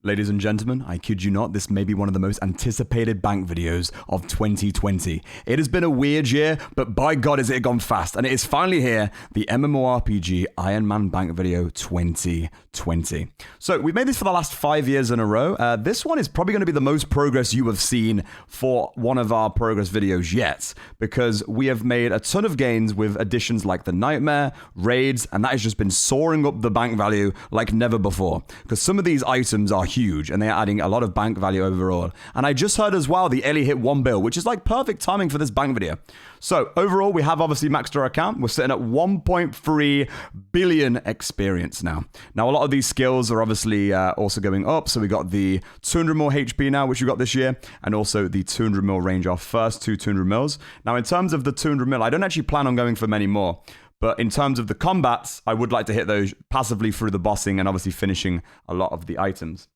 Ladies and gentlemen, I kid you not, this may be one of the most anticipated bank videos of 2020. It has been a weird year, but by God has it gone fast. And it is finally here, the Mmorpg Ironman bank video 2020. So we've made this for the last 5 years in a row. This one is probably going to be the most progress you have seen for one of our progress videos yet, because we have made a ton of gains with additions like the Nightmare, Raids, and that has just been soaring up the bank value like never before. Because some of these items are huge and they are adding a lot of bank value overall. And I just heard as well the Ellie hit 1 bill, which is like perfect timing for this bank video. So overall, we have obviously maxed our account. We're sitting at 1.3 billion experience now. Now, a lot of these skills are obviously also going up. So we got the 200 mil HP now, which we got this year, and also the 200 mil range, our first 200 mils. Now, in terms of the 200 mil, I don't actually plan on going for many more. But in terms of the combats, I would like to hit those passively through the bossing and obviously finishing a lot of the items.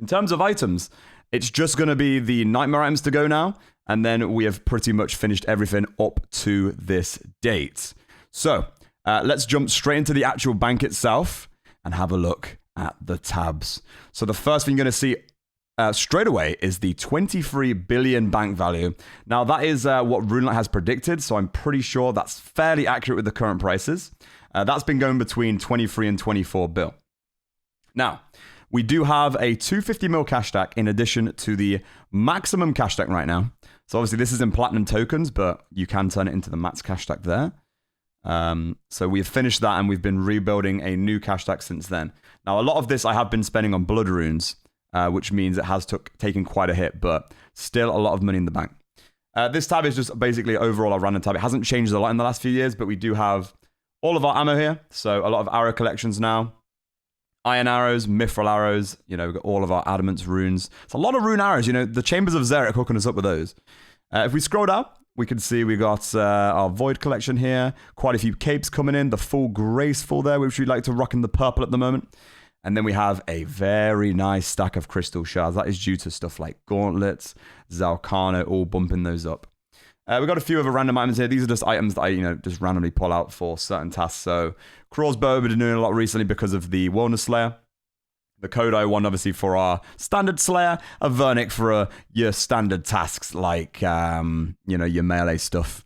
In terms of items, it's just going to be the Nightmare items to go now. And then we have pretty much finished everything up to this date. So let's jump straight into the actual bank itself and have a look at the tabs. So the first thing you're going to see straight away is the 23 billion bank value. Now that is what RuneLite has predicted. So I'm pretty sure that's fairly accurate with the current prices. That's been going between 23 and 24 bill. Now, we do have a 250 mil cash stack in addition to the maximum cash stack right now. So obviously this is in platinum tokens, but you can turn it into the max cash stack there. So we've finished that and we've been rebuilding a new cash stack since then. Now a lot of this I have been spending on blood runes, which means it has taken quite a hit, but still a lot of money in the bank. This tab is just basically overall a random tab. It hasn't changed a lot in the last few years, but we do have all of our ammo here. So a lot of arrow collections now. Iron arrows, mithril arrows, we've got all of our adamants, runes. It's a lot of rune arrows, the Chambers of Xeric hooking us up with those. If we scroll down, we can see we got our Void collection here, quite a few capes coming in, the full Graceful there, which we like to rock in the purple at the moment. And then we have a very nice stack of crystal shards. That is due to stuff like gauntlets, Zalcano, all bumping those up. We've got a few other random items here. These are just items that I, just randomly pull out for certain tasks. So, Crossbow, we've been doing a lot recently because of the Wellness Slayer. The Kodai one, obviously, for our standard Slayer. A Vernic for your standard tasks like, your melee stuff.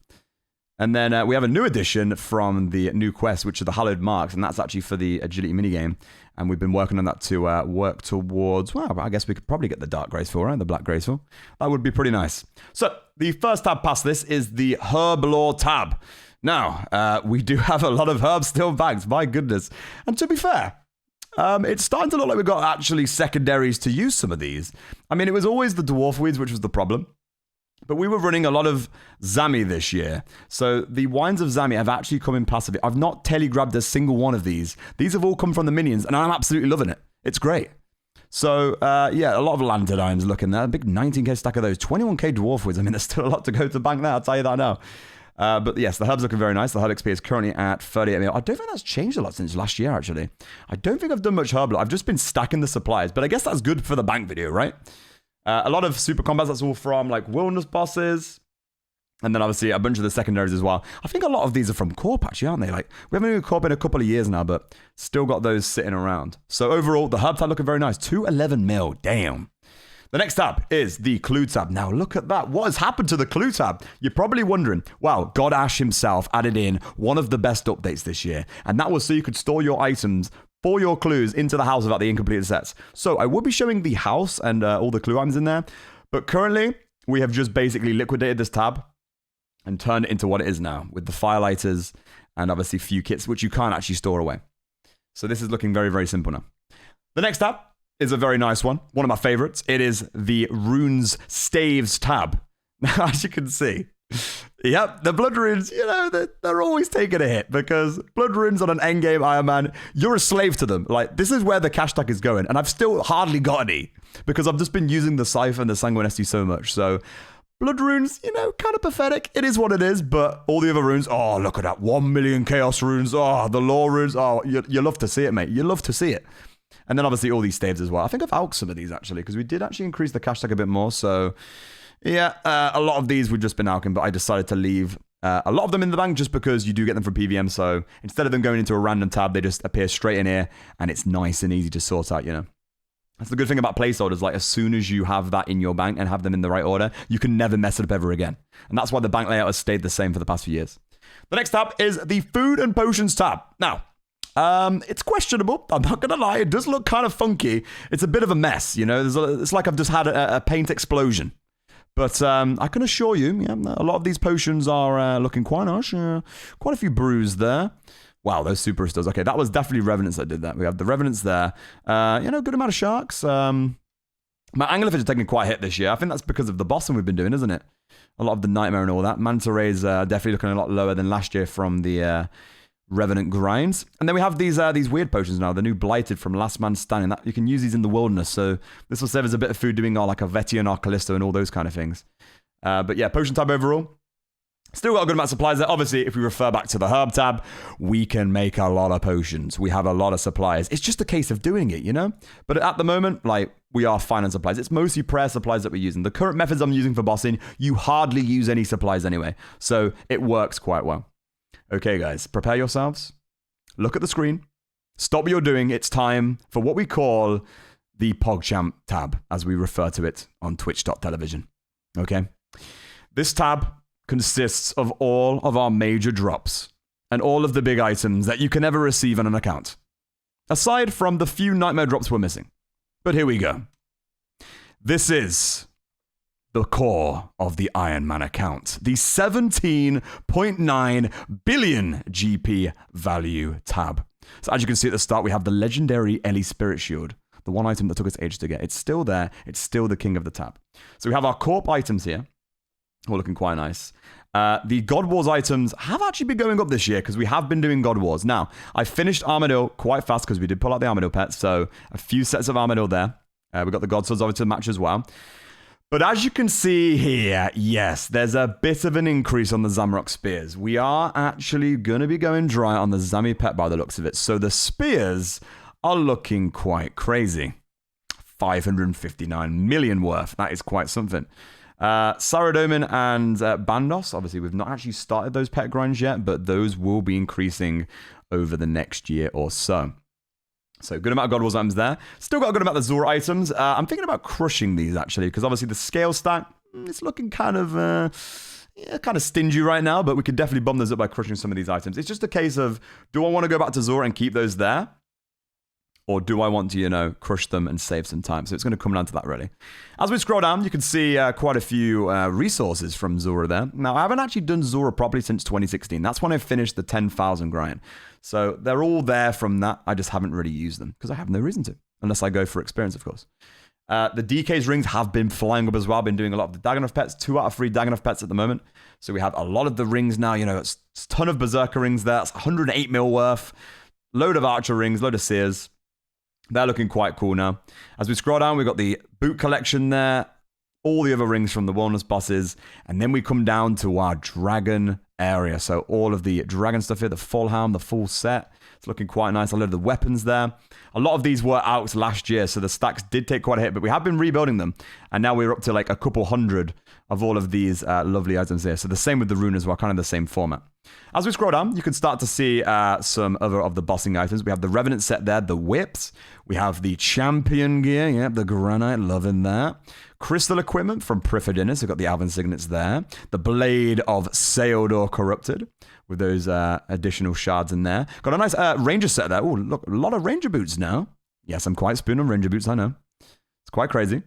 And then we have a new addition from the new quest, which are the Hallowed Marks. And that's actually for the agility minigame. And we've been working on that to work towards, well, I guess we could probably get the Dark Graceful, right? The Black Graceful. That would be pretty nice. So, the first tab past this is the Herblore tab. Now, we do have a lot of herbs still banked, my goodness. And to be fair, it's starting to look like we've got actually secondaries to use some of these. I mean, it was always the Dwarf Weeds, which was the problem. But we were running a lot of Zami this year. So the Wines of Zami have actually come in passively. I've not telegrabbed a single one of these. These have all come from the minions, and I'm absolutely loving it. It's great. So, yeah, a lot of landed items looking there. A big 19k stack of those. 21k Dwarf Weeds. I mean, there's still a lot to go to bank there. I'll tell you that now. But yes, the herbs looking very nice. The herb XP is currently at 38 mil. I don't think that's changed a lot since last year, actually. I don't think I've done much herb. I've just been stacking the supplies. But I guess that's good for the bank video, right? A lot of super combats, that's all from like wilderness bosses. And then obviously a bunch of the secondaries as well. I think a lot of these are from Corp actually, aren't they? Like we haven't even Corp in a couple of years now, but still got those sitting around. So overall, the herb tab looking very nice. 211 mil, damn. The next tab is the clue tab. Now look at that. What has happened to the clue tab? You're probably wondering, wow, God Ash himself added in one of the best updates this year. And that was so you could store your items for your clues into the house without the incompleted sets. So I will be showing the house and all the clue items in there. But currently, we have just basically liquidated this tab and turned it into what it is now with the firelighters and obviously few kits, which you can't actually store away. So this is looking very, very simple now. The next tab is a very nice one of my favorites. It is the Runes Staves tab. Now, as you can see, yep, the blood runes, they're always taking a hit because blood runes on an endgame Ironman, you're a slave to them. Like, this is where the cash stack is going, and I've still hardly got any because I've just been using the Scythe and the Sanguinesti so much. So, blood runes, kind of pathetic. It is what it is, but all the other runes, oh, look at that. 1 million chaos runes. Oh, the law runes. Oh, you love to see it, mate. You love to see it. And then obviously all these staves as well. I think I've alked some of these actually because we did actually increase the cash stack a bit more. So, yeah, a lot of these we've just been alking, but I decided to leave a lot of them in the bank just because you do get them from PVM. So instead of them going into a random tab, they just appear straight in here and it's nice and easy to sort out, That's the good thing about placeholders. Like, as soon as you have that in your bank and have them in the right order, you can never mess it up ever again. And that's why the bank layout has stayed the same for the past few years. The next tab is the food and potions tab. Now, it's questionable. I'm not going to lie. It does look kind of funky. It's a bit of a mess, you know. It's like I've just had a paint explosion. But I can assure you, yeah, a lot of these potions are looking quite nice. Quite a few brews there. Wow, those super stores. Okay, that was definitely Revenants that did that. We have the Revenants there. Good amount of sharks. My anglerfish are taking quite a hit this year. I think that's because of the bossing we've been doing, isn't it? A lot of the Nightmare and all that. Manta rays definitely looking a lot lower than last year from the Revenant grinds. And then we have these weird potions now. The new Blighted from Last Man Standing. You can use these in the wilderness. So this will serve as a bit of food doing like a Vetian or Callisto and all those kind of things. But yeah, potion tab overall. Still got a good amount of supplies there. Obviously, if we refer back to the herb tab, we can make a lot of potions. We have a lot of supplies. It's just a case of doing it, you know? But at the moment, like, we are fine on supplies. It's mostly prayer supplies that we're using. The current methods I'm using for bossing, you hardly use any supplies anyway. So it works quite well. Okay, guys, prepare yourselves. Look at the screen. Stop what you're doing. It's time for what we call the PogChamp tab, as we refer to it on twitch.tv. Okay? This tab consists of all of our major drops and all of the big items that you can ever receive on an account, aside from the few nightmare drops we're missing. But here we go. This is the core of the Ironman account, the 17.9 billion GP value tab. So as you can see at the start, we have the legendary Ellie Spirit Shield, the one item that took us ages to get. It's still there. It's still the king of the tab. So we have our corp items here. All looking quite nice. The God Wars items have actually been going up this year because we have been doing God Wars. Now, I finished Armadillo quite fast because we did pull out the Armadillo pet. So a few sets of Armadillo there. We got the God Swords over to match as well. But as you can see here, yes, there's a bit of an increase on the Zamrock Spears. We are actually going to be going dry on the Zami pet by the looks of it. So the spears are looking quite crazy. 559 million worth. That is quite something. Saradomin and Bandos, obviously we've not actually started those pet grinds yet, but those will be increasing over the next year or so. So good amount of God Wars items there. Still got a good amount of Zora items. I'm thinking about crushing these actually, because obviously the scale stack, it's looking kind of stingy right now, but we could definitely bump those up by crushing some of these items. It's just a case of, do I want to go back to Zora and keep those there? Or do I want to, crush them and save some time? So it's going to come down to that, really. As we scroll down, you can see quite a few resources from Zora there. Now, I haven't actually done Zora properly since 2016. That's when I finished the 10,000 grind. So they're all there from that. I just haven't really used them because I have no reason to, unless I go for experience, of course. The DK's rings have been flying up as well. I've been doing a lot of the Daganov pets. 2 out of 3 Daganov pets at the moment. So we have a lot of the rings now. It's a ton of Berserker rings there. That's 108 mil worth. Load of Archer rings, load of Seers. They're looking quite cool now. As we scroll down, we've got the boot collection there. All the other rings from the wellness bosses. And then we come down to our dragon area. So all of the dragon stuff here, the full helm, the full set. It's looking quite nice. A lot of the weapons there. A lot of these were out last year, so the stacks did take quite a hit, but we have been rebuilding them. And now we're up to like a couple hundred of all of these lovely items here. So the same with the rune as well, kind of the same format. As we scroll down, you can start to see some other of the bossing items. We have the Revenant set there, the whips. We have the champion gear, yep, the granite, loving that. Crystal equipment from Prifidinus, we've got the Alvin signets there. The blade of Seodor Corrupted with those additional shards in there. Got a nice ranger set there. Oh, look, a lot of ranger boots now. Yes, I'm quite spoon on ranger boots, I know. It's quite crazy.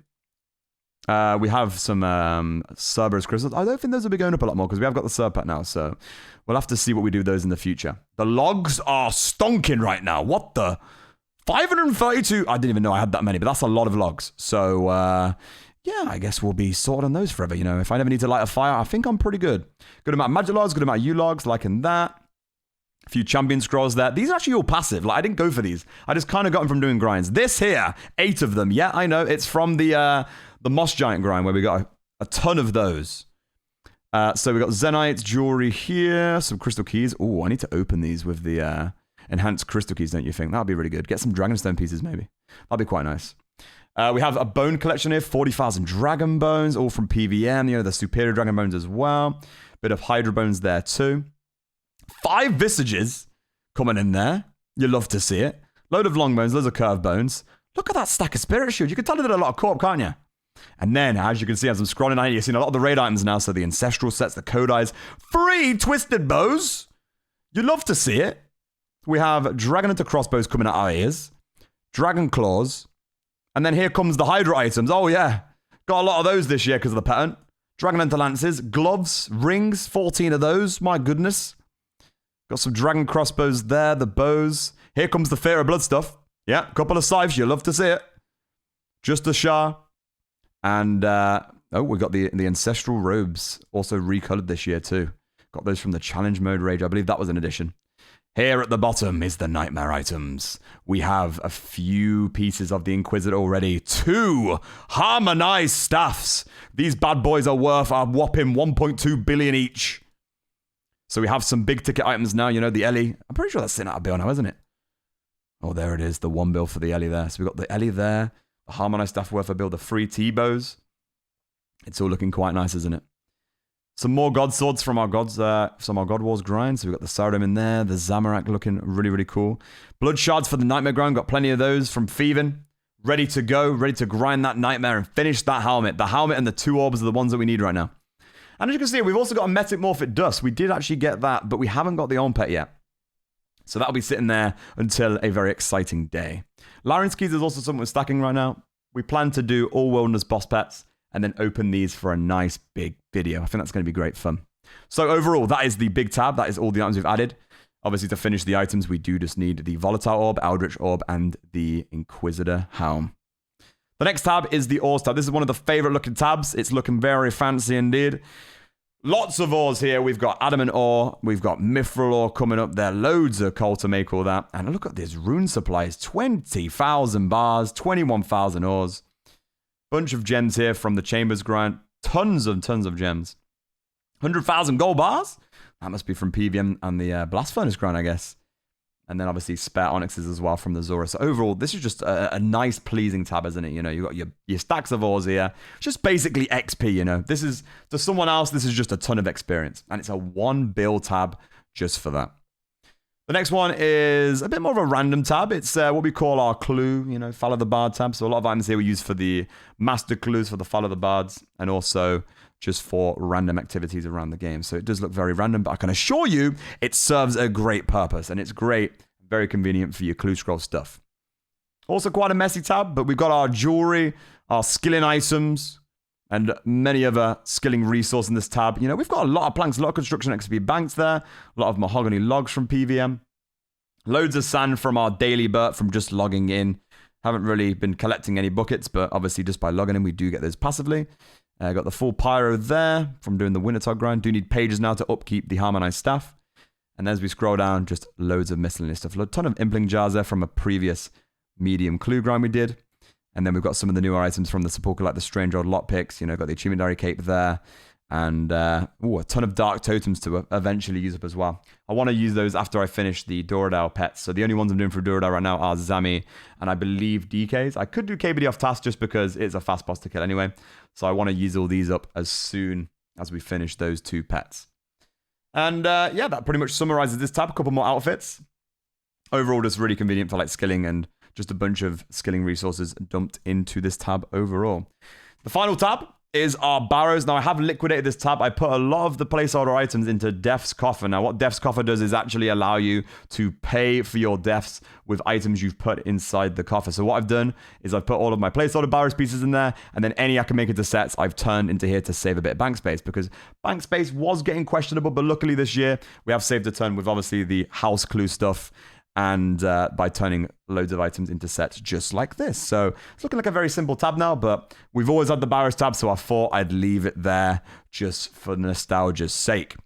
We have some Cerberus crystals. I don't think those will be going up a lot more because we have got the Serpent now, so we'll have to see what we do with those in the future. The logs are stonking right now. What the? 532. I didn't even know I had that many, but that's a lot of logs. So, yeah, I guess we'll be sorted on those forever. If I never need to light a fire, I think I'm pretty good. Good amount of magic logs, good amount of U-logs, liking that. A few champion scrolls there. These are actually all passive. Like, I didn't go for these. I just kind of got them from doing grinds. This here, 8 of them. Yeah, I know. It's from the Moss Giant grind where we got a ton of those. So we got Zenite jewelry here, some crystal keys. Oh, I need to open these with the enhanced crystal keys, don't you think? That'd be really good. Get some Dragonstone pieces, maybe. That'd be quite nice. We have a bone collection here, 40,000 dragon bones, all from PVM. The superior dragon bones as well. Bit of Hydra bones there too. 5 visages coming in there. You love to see it. Load of long bones, loads of curved bones. Look at that stack of spirit shield. You can tell it did a lot of co-op, can't you? And then, as you can see, as I'm scrolling down, you're seeing a lot of the raid items now. So the ancestral sets, the Kodais, 3 twisted bows. You love to see it. We have Dragon Hunter crossbows coming out our ears. Dragon claws. And then here comes the Hydra items. Oh, yeah. Got a lot of those this year because of the pattern. Dragon Hunter lances, gloves, rings, 14 of those. My goodness. Got some dragon crossbows there, the bows. Here comes the Fear of Blood stuff. Yeah, couple of scythes. You love to see it. Just a Shah. And, we got the ancestral robes. Also recolored this year, too. Got those from the challenge mode rage. I believe that was an addition. Here at the bottom is the nightmare items. We have a few pieces of the Inquisitor already. 2 harmonized staffs. These bad boys are worth a whopping 1.2 billion each. So we have some big ticket items now. You know, the Ellie. I'm pretty sure that's sitting at a bill now, isn't it? Oh, there it is. The 1 bill for the Ellie there. So we've got the Ellie there. The harmonized staff worth a bill. The 3 T-bows. It's all looking quite nice, isn't it? Some more God Swords from our God Wars grind. So we've got the Saradam in there. The Zamorak looking really, really cool. Blood Shards for the Nightmare grind. Got plenty of those from Thieving. Ready to go. Ready to grind that Nightmare and finish that helmet. The helmet and the 2 orbs are the ones that we need right now. And as you can see, we've also got a Metamorphic Dust. We did actually get that, but we haven't got the on pet yet. So that'll be sitting there until a very exciting day. Larynx is also something we're stacking right now. We plan to do all wilderness boss pets and then open these for a nice big video. I think that's going to be great fun. So overall, that is the big tab. That is all the items we've added. Obviously, to finish the items, we do just need the Volatile Orb, Eldritch Orb, and the Inquisitor Helm. The next tab is the Ores tab. This is one of the favorite looking tabs. It's looking very fancy indeed. Lots of ores here. We've got Adamant Ore. We've got Mithril Ore coming up there. Loads of coal to make all that. And look at this rune supplies. 20,000 bars, 21,000 ores. Bunch of gems here from the Chambers grind. Tons of gems. 100,000 gold bars. That must be from PVM and the Blast Furnace grind, I guess. And then obviously spare onyxes as well from the Zora. So overall, this is just a nice, pleasing tab, isn't it? You know, you've got your stacks of ores here. Just basically XP, you know. This is, to someone else, this is just a ton of experience. And it's a 1 bill tab just for that. The next one is a bit more of a random tab. It's what we call our clue, you know, Follow the Bard tab. So a lot of items here we use for the master clues for the Follow the Bards and also just for random activities around the game. So it does look very random, but I can assure you it serves a great purpose and it's great, very convenient for your clue scroll stuff. Also quite a messy tab, but we've got our jewelry, our skilling items, and many other skilling resources in this tab. You know, we've got a lot of planks, a lot of construction XP banks there, a lot of mahogany logs from PVM, loads of sand from our daily burt from just logging in. Haven't really been collecting any buckets, but obviously just by logging in, we do get those passively. Got the full pyro there from doing the Wintertog grind. Do need pages now to upkeep the harmonized staff. And as we scroll down, just loads of miscellaneous stuff. A ton of impling jars there from a previous medium clue grind we did. And then we've got some of the newer items from the Sepulchre, like the Strange Old Lockpicks. You know, got the Achievement Diary Cape there. And a ton of Dark Totems to eventually use up as well. I want to use those after I finish the Doradal pets. So the only ones I'm doing for Doradal right now are Zami and I believe DKs. I could do KBD off task just because it's a fast boss to kill anyway. So I want to use all these up as soon as we finish those 2 pets. And yeah, that pretty much summarizes this tab. A couple more outfits. Overall, just really convenient for like skilling and just a bunch of skilling resources dumped into this tab overall. The final tab is our barrows. Now, I have liquidated this tab. I put a lot of the placeholder items into Death's Coffer. Now, what Death's Coffer does is actually allow you to pay for your deaths with items you've put inside the coffer. So what I've done is I've put all of my placeholder barrows pieces in there, and then any I can make into sets, I've turned into here to save a bit of bank space, because bank space was getting questionable, but luckily this year, we have saved a ton with obviously the house clue stuff, and by turning loads of items into sets just like this. So it's looking like a very simple tab now, but we've always had the barrows tab, so I thought I'd leave it there just for nostalgia's sake.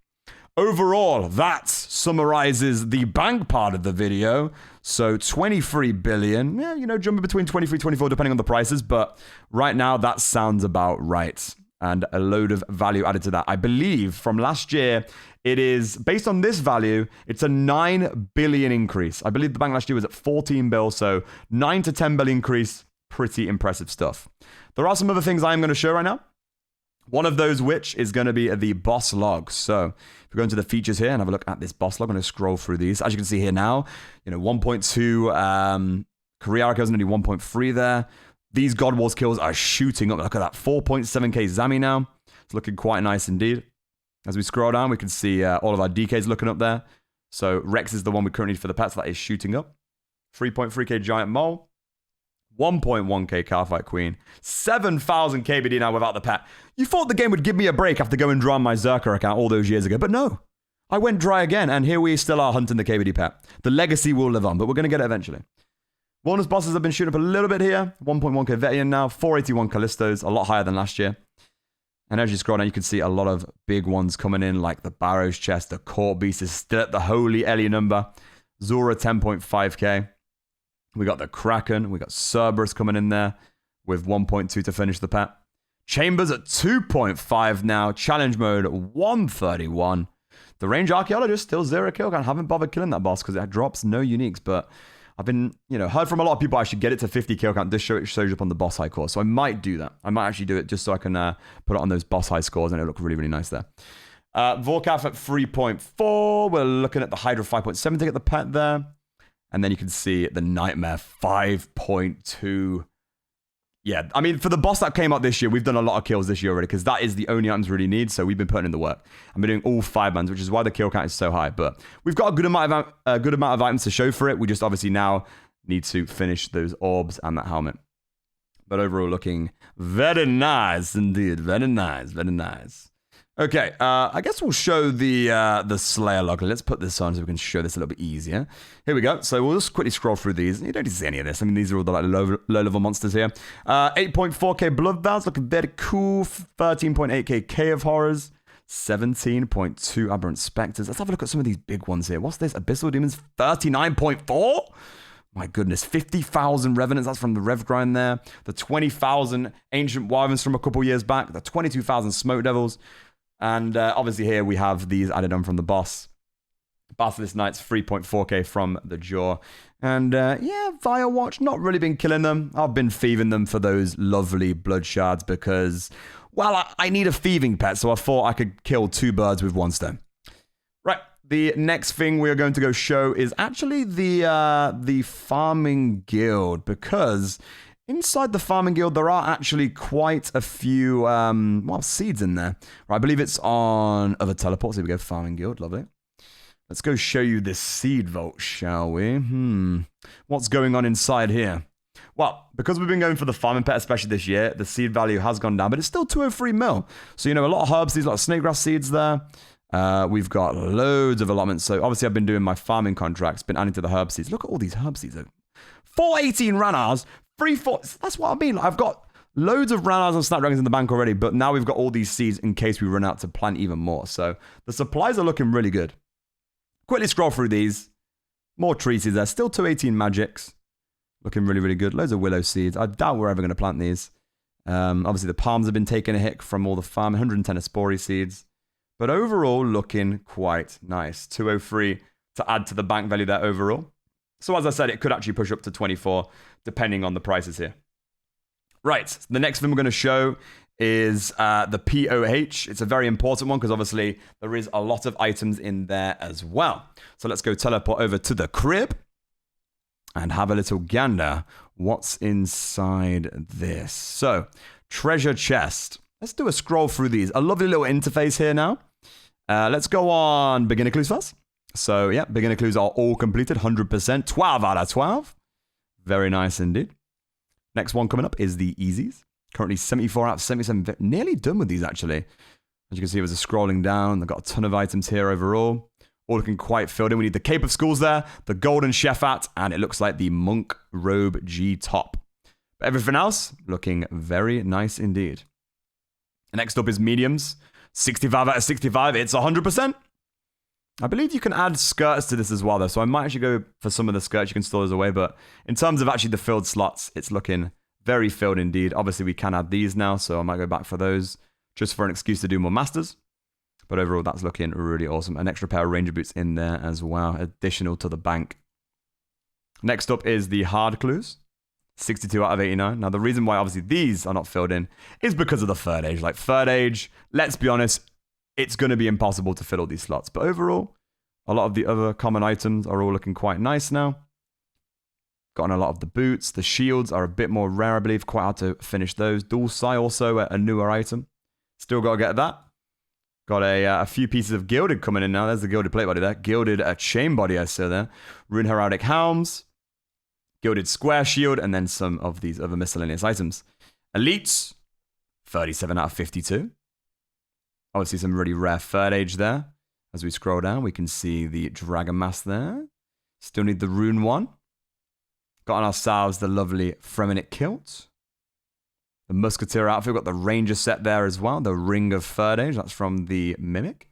Overall, that summarizes the bank part of the video. So 23 billion, yeah, you know, jumping between 23, 24, depending on the prices, but right now that sounds about right. And a load of value added to that. I believe from last year, it is, based on this value, it's a 9 billion increase. I believe the bank last year was at 14 bill, so 9 to 10 bill increase, pretty impressive stuff. There are some other things I'm going to show right now. One of those which is going to be the boss log. So if we go into the features here and have a look at this boss log, I'm going to scroll through these. As you can see here now, you know, 1.2 Career Arcos only 1.3 there. These God Wars kills are shooting up. Look at that, 4.7k Zami now. It's looking quite nice indeed. As we scroll down, we can see all of our DKs looking up there. So Rex is the one we currently need for the pets. That is shooting up. 3.3k Giant Mole. 1.1k Carfight Queen. 7,000 KBD now without the pet. You thought the game would give me a break after going dry on my Zerker account all those years ago, but no. I went dry again, and here we still are hunting the KBD pet. The legacy will live on, but we're going to get it eventually. Bonus bosses have been shooting up a little bit here. 1.1k Vetian now. 481 Callistos. A lot higher than last year. And as you scroll down, you can see a lot of big ones coming in, like the Barrows chest. The Court Beast is still at the holy Ellie number. Zora, 10.5k. We got the Kraken. We got Cerberus coming in there with 1.2 to finish the pet. Chambers at 2.5 now. Challenge mode, 131. The Range Archaeologist, still 0 kill. I haven't bothered killing that boss because it drops no uniques, but I've been, heard from a lot of people I should get it to 50 kill count. This shows you up on the boss high course. So I might do that. I might actually do it just so I can put it on those boss high scores and it'll look really, really nice there. Vorkath at 3.4. We're looking at the Hydra 5.7 to get the pet there. And then you can see the Nightmare 5.2. Yeah, I mean, for the boss that came out this year, we've done a lot of kills this year already because that is the only items we really need. So we've been putting in the work. I've been doing all 5 bans, which is why the kill count is so high. But we've got a good amount of items to show for it. We just obviously now need to finish those orbs and that helmet. But overall, looking very nice indeed. Very nice, very nice. Okay, I guess we'll show the Slayer log. Let's put this on so we can show this a little bit easier. Here we go. So we'll just quickly scroll through these. You don't need to see any of this. I mean, these are all the low-level monsters here. 8.4k Blood Vows, looking very cool. 13.8k Cave of Horrors. 17.2 Aberrant Spectres. Let's have a look at some of these big ones here. What's this? Abyssal Demons, 39.4? My goodness, 50,000 Revenants. That's from the Rev Grind there. The 20,000 Ancient Wyverns from a couple years back. The 22,000 Smoke Devils. And obviously here we have these added on from the boss. Basilisk Knights, 3.4k from the Jaw. And yeah, Firewatch, not really been killing them. I've been thieving them for those lovely blood shards because, well, I need a thieving pet, so I thought I could kill 2 birds with 1 stone. Right, the next thing we are going to go show is actually the Farming Guild, because inside the Farming Guild, there are actually quite a few, seeds in there. Right, I believe it's on other teleports. Here we go, Farming Guild, lovely. Let's go show you this seed vault, shall we? What's going on inside here? Well, because we've been going for the farming pet, especially this year, the seed value has gone down, but it's still 203 mil. So, a lot of herb seeds, a lot of snake grass seeds there. We've got loads of allotments. So, obviously, I've been doing my farming contracts, been adding to the herb seeds. Look at all these herb seeds. 418 Ranars. 3-4, that's what I mean. I've got loads of Ranars and Snapdragons in the bank already, but now we've got all these seeds in case we run out to plant even more. So the supplies are looking really good. Quickly scroll through these. More tree seeds there. Still 218 Magics. Looking really, really good. Loads of Willow seeds. I doubt we're ever going to plant these. Obviously, the palms have been taking a hit from all the farm. 110 Aspori seeds. But overall, looking quite nice. 203 to add to the bank value there overall. So as I said, it could actually push up to 24, depending on the prices here. Right, the next thing we're going to show is the POH. It's a very important one because obviously there is a lot of items in there as well. So let's go teleport over to the crib and have a little gander. What's inside this? So, treasure chest. Let's do a scroll through these. A lovely little interface here now. Let's go on beginner clues first. So, yeah, beginner clues are all completed, 100%, 12 out of 12. Very nice indeed. Next one coming up is the easies. Currently 74 out of 77. Nearly done with these, actually. As you can see, as we're scrolling down, they've got a ton of items here overall. All looking quite filled in. We need the Cape of Schools there, the Golden Chef Hat, and it looks like the Monk Robe G top. But everything else looking very nice indeed. Next up is mediums. 65 out of 65. It's 100%. I believe you can add skirts to this as well, though, so I might actually go for some of the skirts. You can store those away, but in terms of actually the filled slots, it's looking very filled indeed. Obviously, we can add these now, so I might go back for those just for an excuse to do more masters. But overall, that's looking really awesome. An extra pair of Ranger boots in there as well, additional to the bank. Next up is the hard clues. 62 out of 89. Now, the reason why, obviously, these are not filled in is because of the third age. Like, third age, let's be honest, it's going to be impossible to fill all these slots. But overall, a lot of the other common items are all looking quite nice now. Gotten a lot of the boots. The shields are a bit more rare, I believe. Quite hard to finish those. Dual Sai also a newer item. Still got to get that. Got a few pieces of Gilded coming in now. There's the Gilded plate body there. Gilded Chain body I saw there. Rune Heraldic Helms. Gilded Square Shield. And then some of these other miscellaneous items. Elites. 37 out of 52. Obviously some really rare 3rd age there. As we scroll down, we can see the Dragon Mask there. Still need the Rune one. Got on ourselves the lovely Fremennik kilt. The Musketeer outfit. Got the Ranger set there as well. The Ring of 3rd age. That's from the Mimic.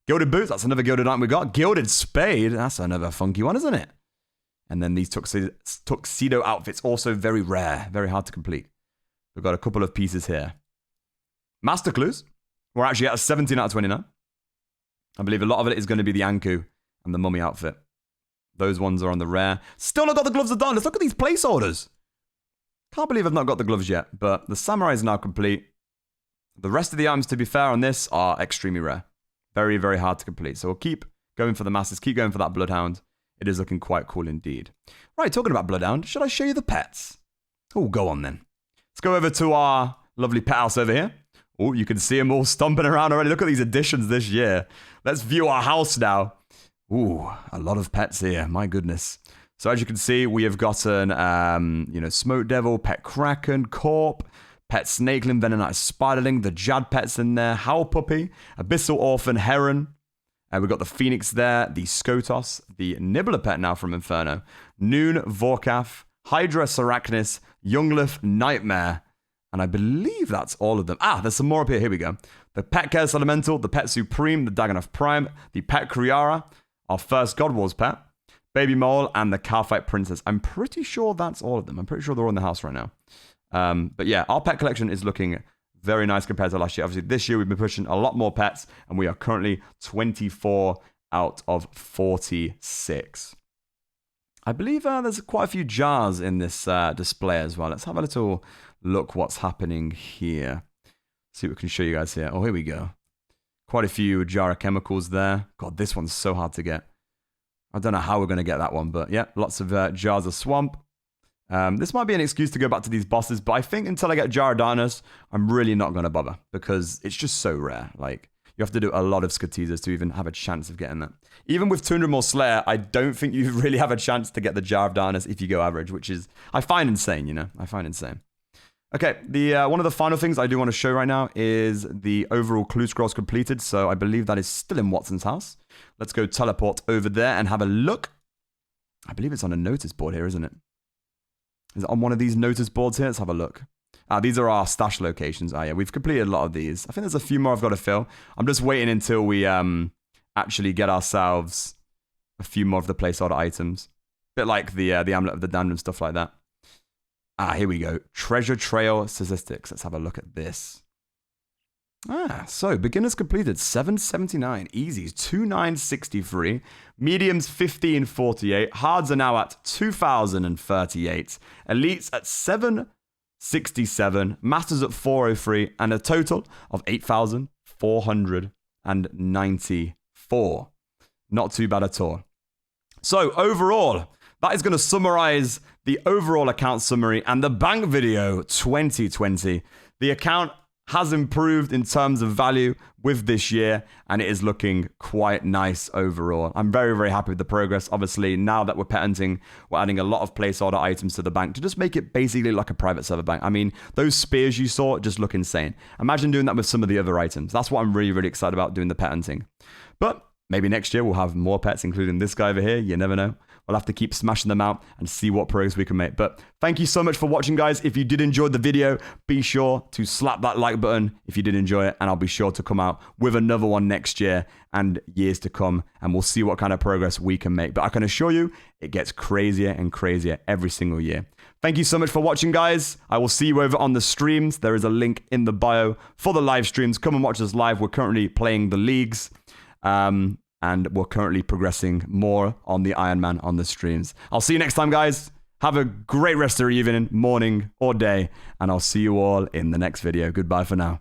Gilded Boots. That's another Gilded item we got. Gilded Spade. That's another funky one, isn't it? And then these tuxedo outfits. Also very rare. Very hard to complete. We've got a couple of pieces here. Master Clues. We're actually at a 17 out of 29. I believe a lot of it is going to be the Anku and the Mummy outfit. Those ones are on the rare. Still not got the Gloves of Darkness. Look at these placeholders. Can't believe I've not got the gloves yet, but the Samurai is now complete. The rest of the items, to be fair on this, are extremely rare. Very, very hard to complete. So we'll keep going for the Masters, keep going for that Bloodhound. It is looking quite cool indeed. Right, talking about Bloodhound, should I show you the pets? Oh, go on then. Let's go over to our lovely pet house over here. Oh, you can see them all stomping around already. Look at these additions this year. Let's view our house now. Ooh, a lot of pets here. My goodness. So as you can see, we have gotten, Smoke Devil, Pet Kraken, Corp, Pet Snakeling, Venonite Spiderling, the Jad pets in there, Howl Puppy, Abyssal Orphan, Heron. We've got the Phoenix there, the Skotos, the Nibbler pet now from Inferno, Noon, Vorkath, Hydra, Sarachnis, Younglif, Nightmare. And I believe that's all of them. There's some more up here. Here we go. The Pet Chaos Elemental, the Pet Supreme, the Dagonoth Prime, the Pet Kriara, our first God Wars pet, Baby Mole, and the Carfight Princess. I'm pretty sure that's all of them. I'm pretty sure they're all in the house right now. But yeah, our pet collection is looking very nice compared to last year. Obviously, this year we've been pushing a lot more pets, and we are currently 24 out of 46. I believe there's quite a few jars in this display as well. Let's have a little look what's happening here. See what we can show you guys here. Oh, here we go. Quite a few jar of chemicals there. God, this one's so hard to get. I don't know how we're going to get that one, but yeah, lots of jars of swamp. This might be an excuse to go back to these bosses, but I think until I get Jar of Darkness, I'm really not going to bother because it's just so rare. Like, you have to do a lot of Skatizas to even have a chance of getting that. Even with 200 more Slayer, I don't think you really have a chance to get the Jar of Darkness if you go average, which is, I find insane, you know? I find insane. Okay, one of the final things I do want to show right now is the overall clue scrolls completed. So I believe that is still in Watson's house. Let's go teleport over there and have a look. I believe it's on a notice board here, isn't it? Is it on one of these notice boards here? Let's have a look. These are our stash locations. Yeah, we've completed a lot of these. I think there's a few more I've got to fill. I'm just waiting until we actually get ourselves a few more of the placeholder items. Bit like the Amulet of the Damned and stuff like that. Here we go. Treasure Trail Statistics. Let's have a look at this. So beginners completed 779, easies 2963, mediums 1548, hards are now at 2038, elites at 767, masters at 403, and a total of 8,494. Not too bad at all. So overall, that is going to summarize the overall account summary and the bank video 2020. The account has improved in terms of value with this year, and it is looking quite nice overall. I'm very, very happy with the progress. Obviously, now that we're pet hunting, we're adding a lot of placeholder items to the bank to just make it basically like a private server bank. I mean, those spears you saw just look insane. Imagine doing that with some of the other items. That's what I'm really, really excited about doing the pet hunting. But maybe next year we'll have more pets, including this guy over here. You never know. We'll have to keep smashing them out and see what progress we can make. But thank you so much for watching, guys. If you did enjoy the video, be sure to slap that like button if you did enjoy it. And I'll be sure to come out with another one next year and years to come. And we'll see what kind of progress we can make. But I can assure you, it gets crazier and crazier every single year. Thank you so much for watching, guys. I will see you over on the streams. There is a link in the bio for the live streams. Come and watch us live. We're currently playing the leagues. And we're currently progressing more on the Ironman on the streams. I'll see you next time, guys. Have a great rest of your evening, morning, or day. And I'll see you all in the next video. Goodbye for now.